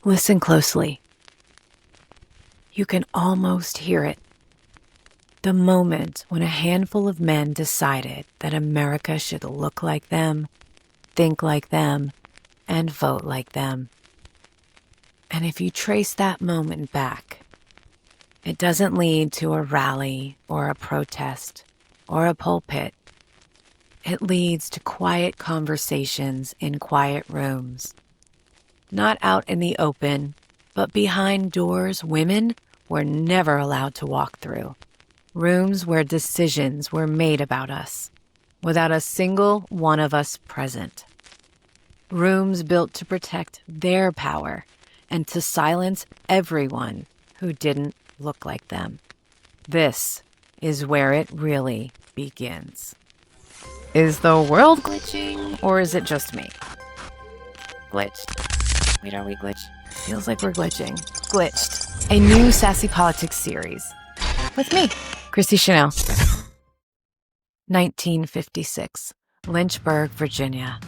Listen closely. You can almost hear it. The moment when a handful of men decided that America should look like them, think like them, and vote like them. And if you trace that moment back, it doesn't lead to a rally or a protest or a pulpit. It leads to quiet conversations in quiet rooms. Not out in the open, but behind doors women were never allowed to walk through. Rooms where decisions were made about us, without a single one of us present. Rooms built to protect their power and to silence everyone who didn't look like them. This is where it really begins. Is the world glitching, or is it just me? Glitched. Wait, are we glitched? Feels like we're glitching. Glitched. A new Sassy Politics series. With me, Christy Chanel. 1956, Lynchburg, Virginia.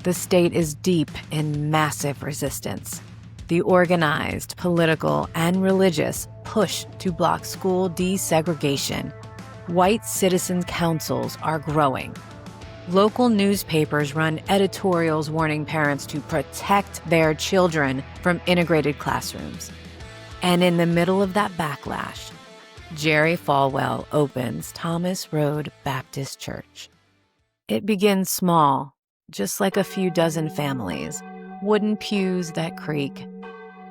The state is deep in massive resistance. The organized, political, and religious push to block school desegregation. White citizen councils are growing. Local newspapers run editorials warning parents to protect their children from integrated classrooms. And in the middle of that backlash, Jerry Falwell opens Thomas Road Baptist Church. It begins small, just like a few dozen families, wooden pews that creak,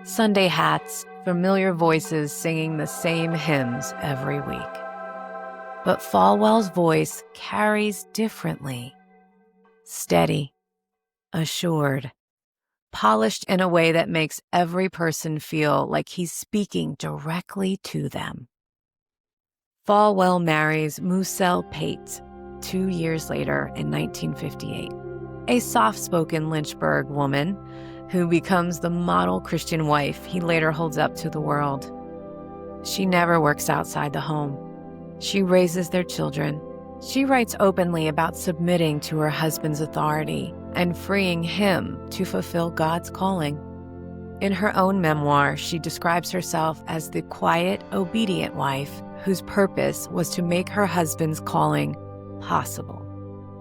Sunday hats, familiar voices singing the same hymns every week. But Falwell's voice carries differently. Steady, assured, polished in a way that makes every person feel like he's speaking directly to them. Falwell marries Muselle Pate 2 years later in 1958, a soft-spoken Lynchburg woman who becomes the model Christian wife he later holds up to the world. She never works outside the home. She raises their children. She writes openly about submitting to her husband's authority and freeing him to fulfill God's calling. In her own memoir, she describes herself as the quiet, obedient wife whose purpose was to make her husband's calling possible.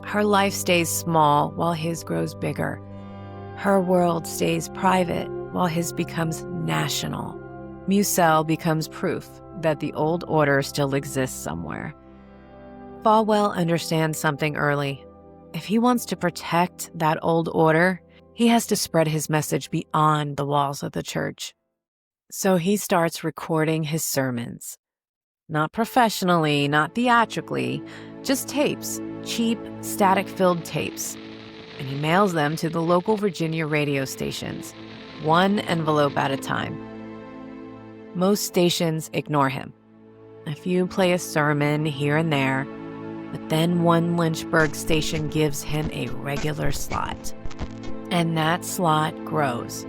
Her life stays small while his grows bigger. Her world stays private while his becomes national. Muselle becomes proof that the old order still exists somewhere. Falwell understands something early. If he wants to protect that old order, he has to spread his message beyond the walls of the church. So he starts recording his sermons. Not professionally, not theatrically, just tapes, cheap, static-filled tapes. And he mails them to the local Virginia radio stations, one envelope at a time. Most stations ignore him. A few play a sermon here and there, but then one Lynchburg station gives him a regular slot. And that slot grows.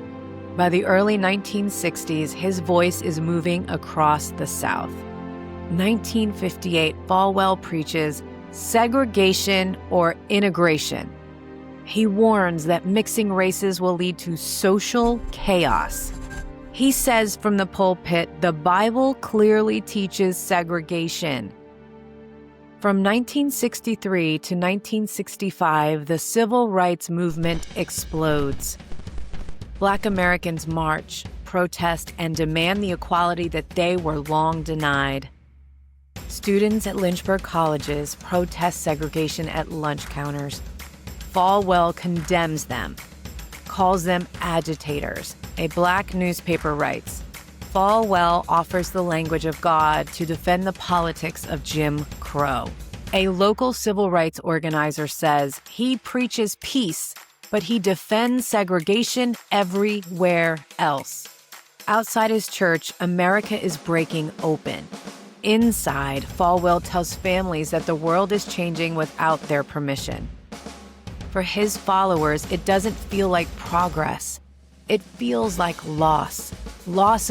By the early 1960s, his voice is moving across the South. 1958, Falwell preaches segregation or integration. He warns that mixing races will lead to social chaos. He says from the pulpit, the Bible clearly teaches segregation. From 1963 to 1965, the civil rights movement explodes. Black Americans march, protest, and demand the equality that they were long denied. Students at Lynchburg colleges protest segregation at lunch counters. Falwell condemns them, calls them agitators. A black newspaper writes, Falwell offers the language of God to defend the politics of Jim Crow. A local civil rights organizer says he preaches peace, but he defends segregation everywhere else. Outside his church, America is breaking open. Inside, Falwell tells families that the world is changing without their permission. For his followers, it doesn't feel like progress. It feels like loss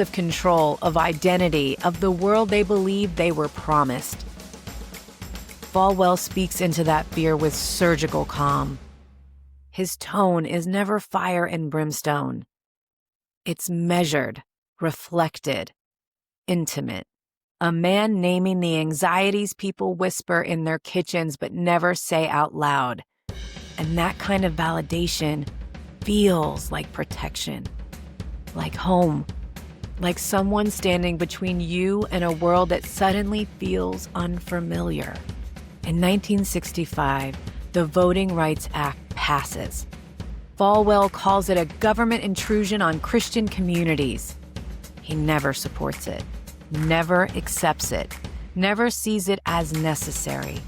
of control, of identity, of the world they believed they were promised. Falwell speaks into that fear with surgical calm. His tone is never fire and brimstone. It's measured, reflected, intimate. A man naming the anxieties people whisper in their kitchens but never say out loud. And that kind of validation feels like protection, like home, like someone standing between you and a world that suddenly feels unfamiliar. In 1965, the Voting Rights Act passes. Falwell calls it a government intrusion on Christian communities. He never supports it, never accepts it, never sees it as necessary.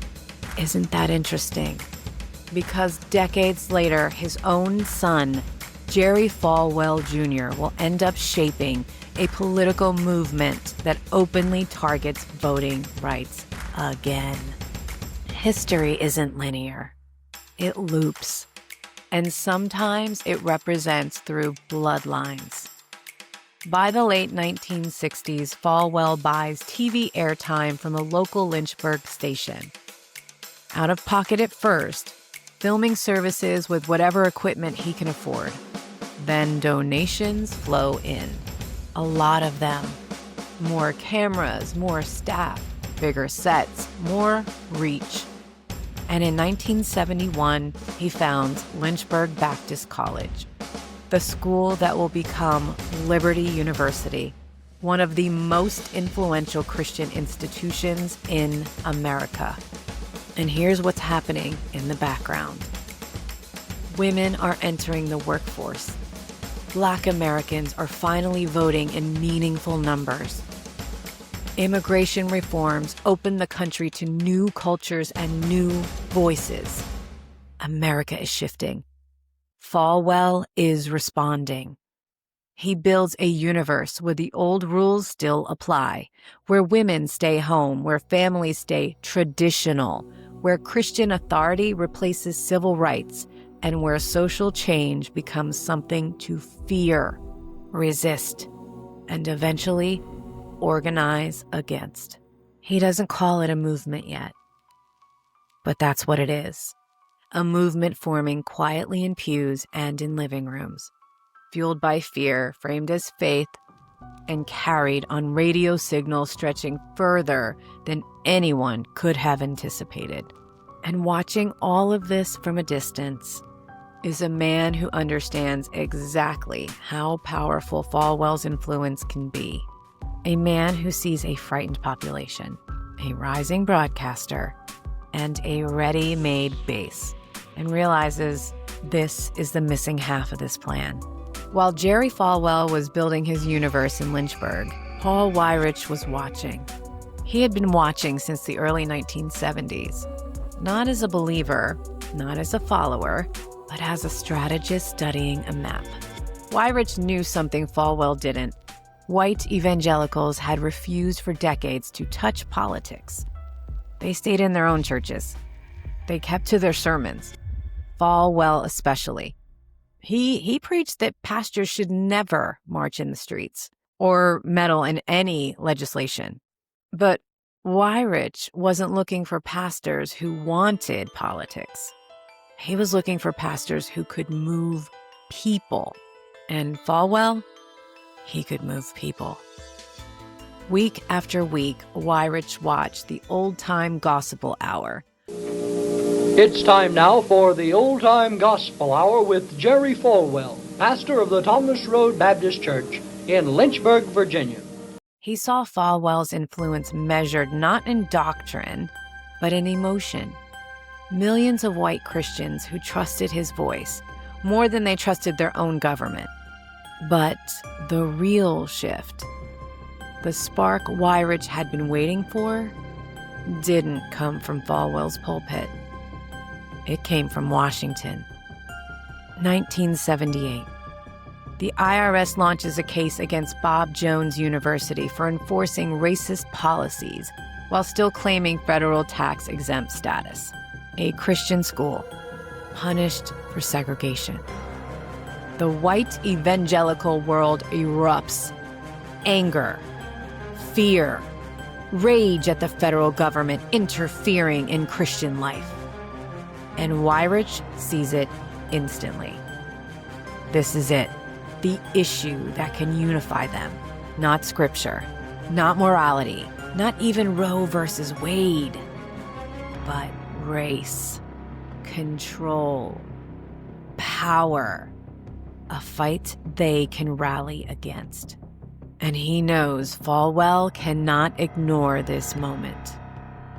Isn't that interesting? Because decades later, his own son, Jerry Falwell Jr., will end up shaping a political movement that openly targets voting rights again. History isn't linear. It loops. And sometimes it represents through bloodlines. By the late 1960s, Falwell buys TV airtime from a local Lynchburg station. Out of pocket at first, filming services with whatever equipment he can afford. Then donations flow in. A lot of them. More cameras, more staff, bigger sets, more reach. And in 1971, he founds Lynchburg Baptist College, the school that will become Liberty University, one of the most influential Christian institutions in America. And here's what's happening in the background. Women are entering the workforce. Black Americans are finally voting in meaningful numbers. Immigration reforms open the country to new cultures and new voices. America is shifting. Falwell is responding. He builds a universe where the old rules still apply, where women stay home, where families stay traditional, where Christian authority replaces civil rights, and where social change becomes something to fear, resist, and eventually organize against. He doesn't call it a movement yet, but that's what it is. A movement forming quietly in pews and in living rooms, fueled by fear, framed as faith, and carried on radio signals stretching further than anyone could have anticipated. And watching all of this from a distance is a man who understands exactly how powerful Falwell's influence can be. A man who sees a frightened population, a rising broadcaster, and a ready-made base, and realizes this is the missing half of this plan. While Jerry Falwell was building his universe in Lynchburg, Paul Weyrich was watching. He had been watching since the early 1970s, not as a believer, not as a follower, but as a strategist studying a map. Weyrich knew something Falwell didn't. White evangelicals had refused for decades to touch politics. They stayed in their own churches. They kept to their sermons, Falwell especially. He preached that pastors should never march in the streets or meddle in any legislation. But Weyrich wasn't looking for pastors who wanted politics. He was looking for pastors who could move people. And Falwell, he could move people. Week after week, Weyrich watched the Old Time Gospel Hour. It's time now for the Old Time Gospel Hour with Jerry Falwell, pastor of the Thomas Road Baptist Church in Lynchburg, Virginia. He saw Falwell's influence measured not in doctrine, but in emotion. Millions of white Christians who trusted his voice more than they trusted their own government. But the real shift, the spark Weyrich had been waiting for, didn't come from Falwell's pulpit. It came from Washington. 1978. The IRS launches a case against Bob Jones University for enforcing racist policies while still claiming federal tax-exempt status. A Christian school punished for segregation. The white evangelical world erupts. Anger, fear, rage at the federal government interfering in Christian life. And Weyrich sees it instantly. This is it. the issue that can unify them. Not scripture, not morality, not even Roe versus Wade, but race, control, power, a fight they can rally against. And he knows Falwell cannot ignore this moment.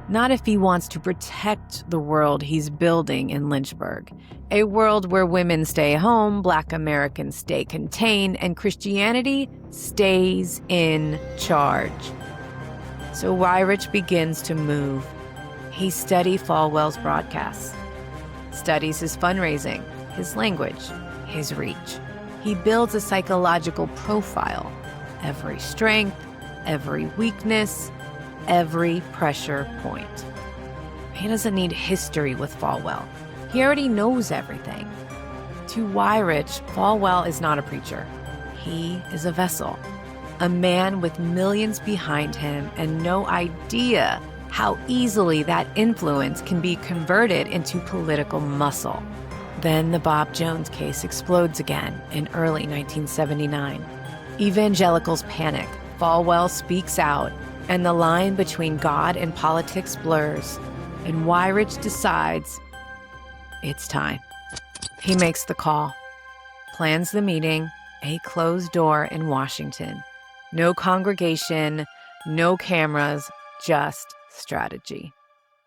Not if he wants to protect the world he's building in Lynchburg, a world where women stay home, Black Americans stay contained, and Christianity stays in charge. So Weyrich begins to move. He studies Falwell's broadcasts, studies his fundraising, his language, his reach. He builds a psychological profile. Every strength, every weakness, every pressure point. He doesn't need history with Falwell. He already knows everything. To Weyrich, Falwell is not a preacher. He is a vessel, a man with millions behind him and no idea how easily that influence can be converted into political muscle. Then the Bob Jones case explodes again in early 1979. Evangelicals panic. Falwell speaks out, and the line between God and politics blurs, and Weyrich decides it's time. He makes the call, plans the meeting, a closed door in Washington. No congregation, no cameras, just strategy.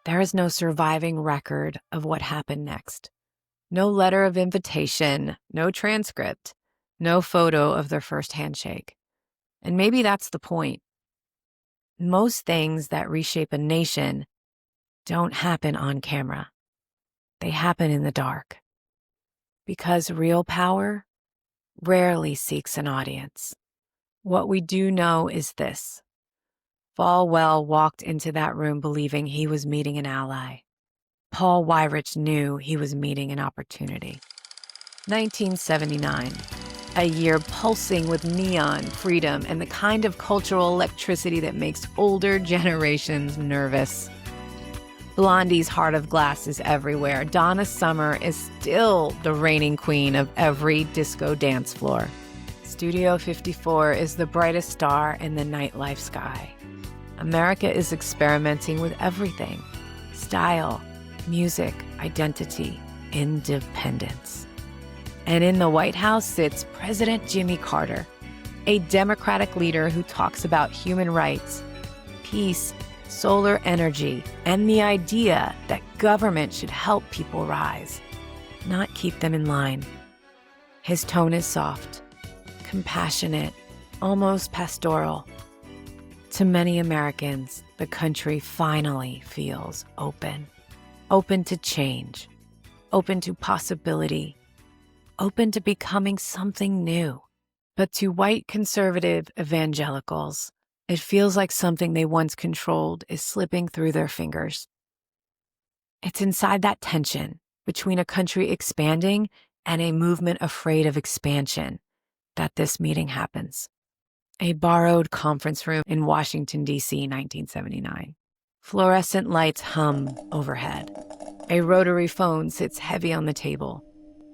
There is no surviving record of what happened next. No letter of invitation, no transcript, no photo of their first handshake. And maybe that's the point. Most things that reshape a nation don't happen on camera. They happen in the dark. Because real power rarely seeks an audience. What we do know is this. Falwell walked into that room believing he was meeting an ally. Paul Weyrich knew he was meeting an opportunity. 1979. A year pulsing with neon, freedom, and the kind of cultural electricity that makes older generations nervous. Blondie's Heart of Glass is everywhere. Donna Summer is still the reigning queen of every disco dance floor. Studio 54 is the brightest star in the nightlife sky. America is experimenting with everything: style, music, identity, independence. And in the White House sits President Jimmy Carter, a Democratic leader who talks about human rights, peace, solar energy, and the idea that government should help people rise, not keep them in line. His tone is soft, compassionate, almost pastoral. To many Americans, the country finally feels open. Open to change, open to possibility, open to becoming something new. But to white conservative evangelicals, it feels like something they once controlled is slipping through their fingers. It's inside that tension between a country expanding and a movement afraid of expansion that this meeting happens. A borrowed conference room in Washington, D.C., 1979. Fluorescent lights hum overhead. A rotary phone sits heavy on the table.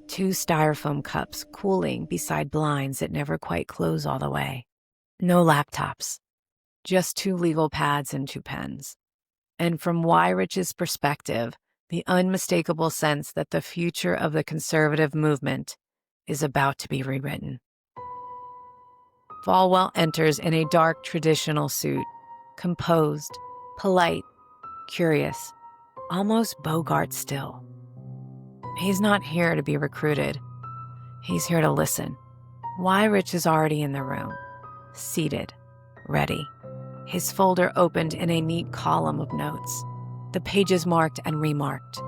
2 styrofoam cups cooling beside blinds that never quite close all the way. No laptops. Just 2 legal pads and 2 pens. And from Weyrich's perspective, the unmistakable sense that the future of the conservative movement is about to be rewritten. Falwell enters in a dark traditional suit, composed, polite, curious, almost Bogart still. He's not here to be recruited. He's here to listen. Weyrich is already in the room, seated, ready. His folder opened in a neat column of notes, the pages marked and remarked.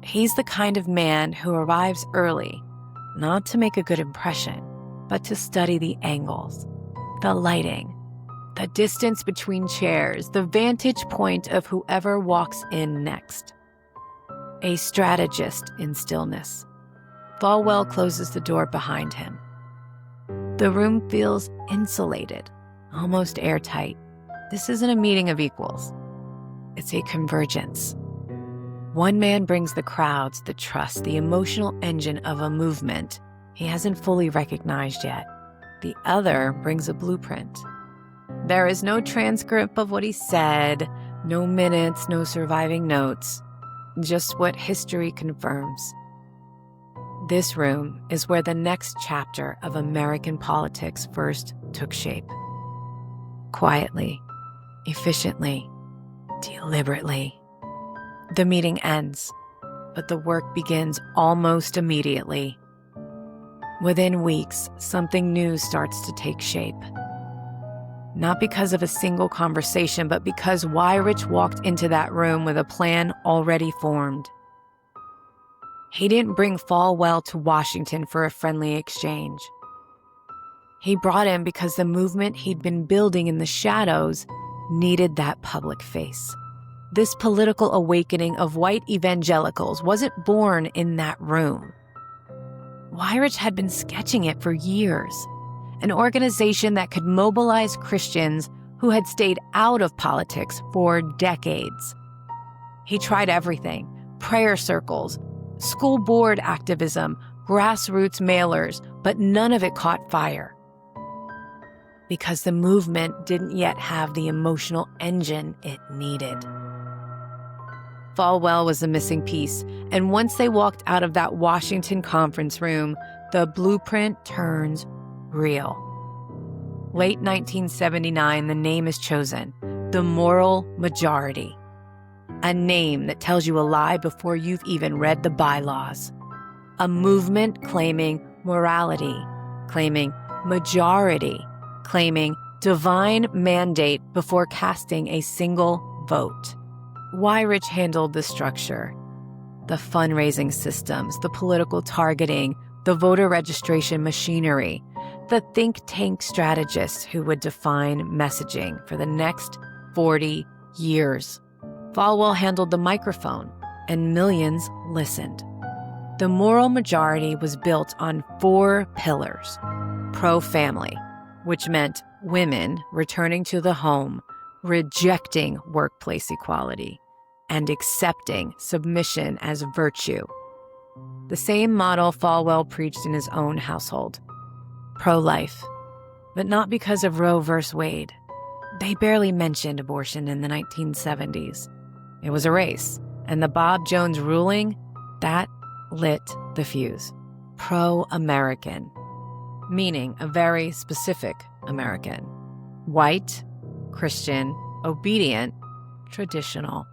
He's the kind of man who arrives early, not to make a good impression, but to study the angles, the lighting, the distance between chairs, the vantage point of whoever walks in next. A strategist in stillness. Falwell closes the door behind him. The room feels insulated, almost airtight. This isn't a meeting of equals. It's a convergence. One man brings the crowds, the trust, the emotional engine of a movement. he hasn't fully recognized yet. The other brings a blueprint. There is no transcript of what he said, no minutes, no surviving notes, just what history confirms. This room is where the next chapter of American politics first took shape. Quietly, efficiently, deliberately. The meeting ends, but the work begins almost immediately. Within weeks, something new starts to take shape. Not because of a single conversation, but because Weyrich walked into that room with a plan already formed. He didn't bring Falwell to Washington for a friendly exchange. He brought him because the movement he'd been building in the shadows needed that public face. This political awakening of white evangelicals wasn't born in that room. Weyrich had been sketching it for years. An organization that could mobilize Christians who had stayed out of politics for decades. He tried everything: prayer circles, school board activism, grassroots mailers, but none of it caught fire. Because the movement didn't yet have the emotional engine it needed. Falwell was the missing piece, and once they walked out of that Washington conference room, the blueprint turns real. Late 1979, the name is chosen, the moral majority. A name that tells you a lie before you've even read the bylaws. A movement claiming morality, claiming majority, claiming divine mandate before casting a single vote. Weyrich handled the structure, the fundraising systems, the political targeting, the voter registration machinery, the think tank strategists who would define messaging for the next 40 years. Falwell handled the microphone, and millions listened. The moral majority was built on 4 pillars. Pro-family, which meant women returning to the home, rejecting workplace equality, and accepting submission as virtue. The same model Falwell preached in his own household. Pro-life, but not because of Roe v. Wade. They barely mentioned abortion in the 1970s. It was a race, and the Bob Jones ruling, that lit the fuse. Pro-American, meaning a very specific American. White, Christian, obedient, traditional.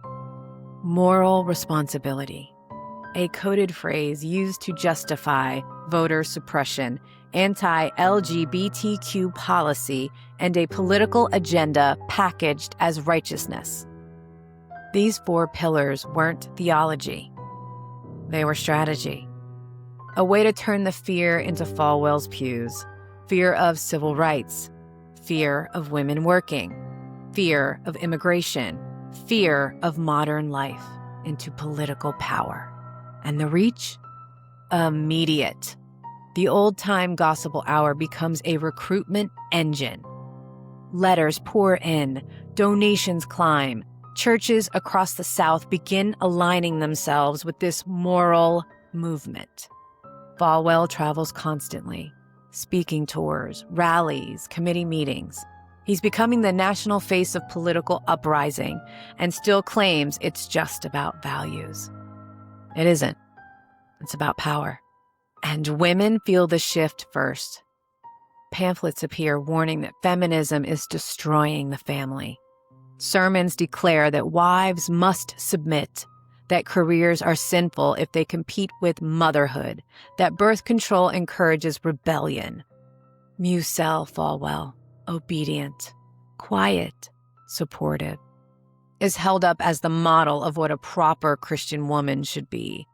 Moral responsibility, a coded phrase used to justify voter suppression, anti-LGBTQ policy, and a political agenda packaged as righteousness. These 4 pillars weren't theology. They were strategy. A way to turn the fear into Falwell's pews. Fear of civil rights. Fear of women working. Fear of immigration. Fear of modern life into political power. And the reach? Immediate. The old-time gospel hour becomes a recruitment engine. Letters pour in, donations climb. Churches across the South begin aligning themselves with this moral movement. Falwell travels constantly, speaking tours, rallies, committee meetings. He's becoming the national face of political uprising and still claims it's just about values. It isn't. It's about power. And women feel the shift first. Pamphlets appear warning that feminism is destroying the family. Sermons declare that wives must submit, that careers are sinful if they compete with motherhood, that birth control encourages rebellion. Muse sell Falwell, obedient, quiet, supportive, is held up as the model of what a proper Christian woman should be.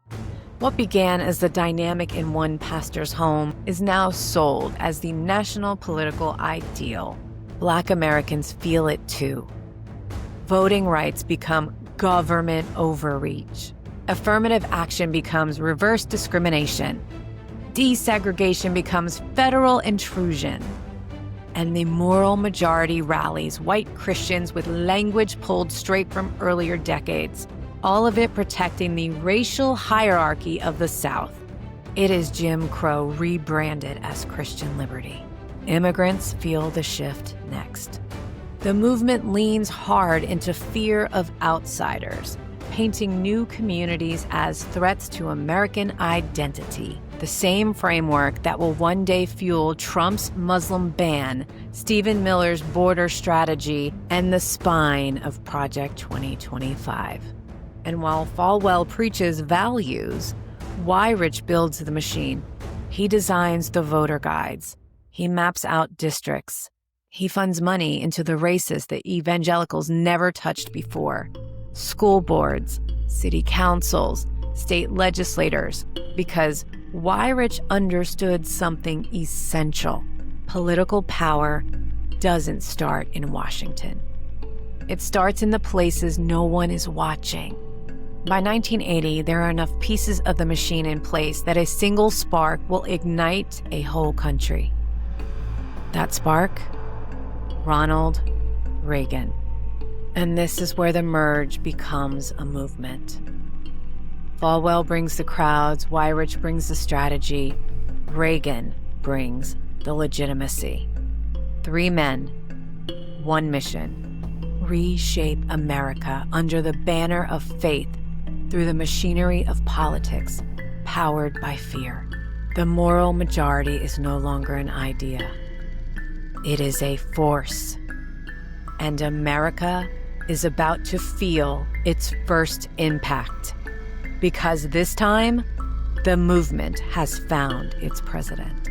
What began as the dynamic in one pastor's home is now sold as the national political ideal. Black Americans feel it too. Voting rights become government overreach. Affirmative action becomes reverse discrimination. Desegregation becomes federal intrusion. And the moral majority rallies white Christians with language pulled straight from earlier decades, all of it protecting the racial hierarchy of the South. It is Jim Crow rebranded as Christian liberty. Immigrants feel the shift next. The movement leans hard into fear of outsiders, painting new communities as threats to American identity, the same framework that will one day fuel Trump's Muslim ban, Stephen Miller's border strategy, and the spine of Project 2025. And while Falwell preaches values, Weyrich builds the machine. He designs the voter guides. He maps out districts. He funds money into the races that evangelicals never touched before. School boards, city councils, state legislators, because Weyrich understood something essential. Political power doesn't start in Washington. It starts in the places no one is watching. By 1980, there are enough pieces of the machine in place that a single spark will ignite a whole country. That spark? Ronald Reagan. And this is where the merge becomes a movement. Falwell brings the crowds, Weyrich brings the strategy, Reagan brings the legitimacy. 3 men, 1 mission: reshape America under the banner of faith through the machinery of politics powered by fear. The moral majority is no longer an idea. It is a force. And America is about to feel its first impact. Because this time, the movement has found its president.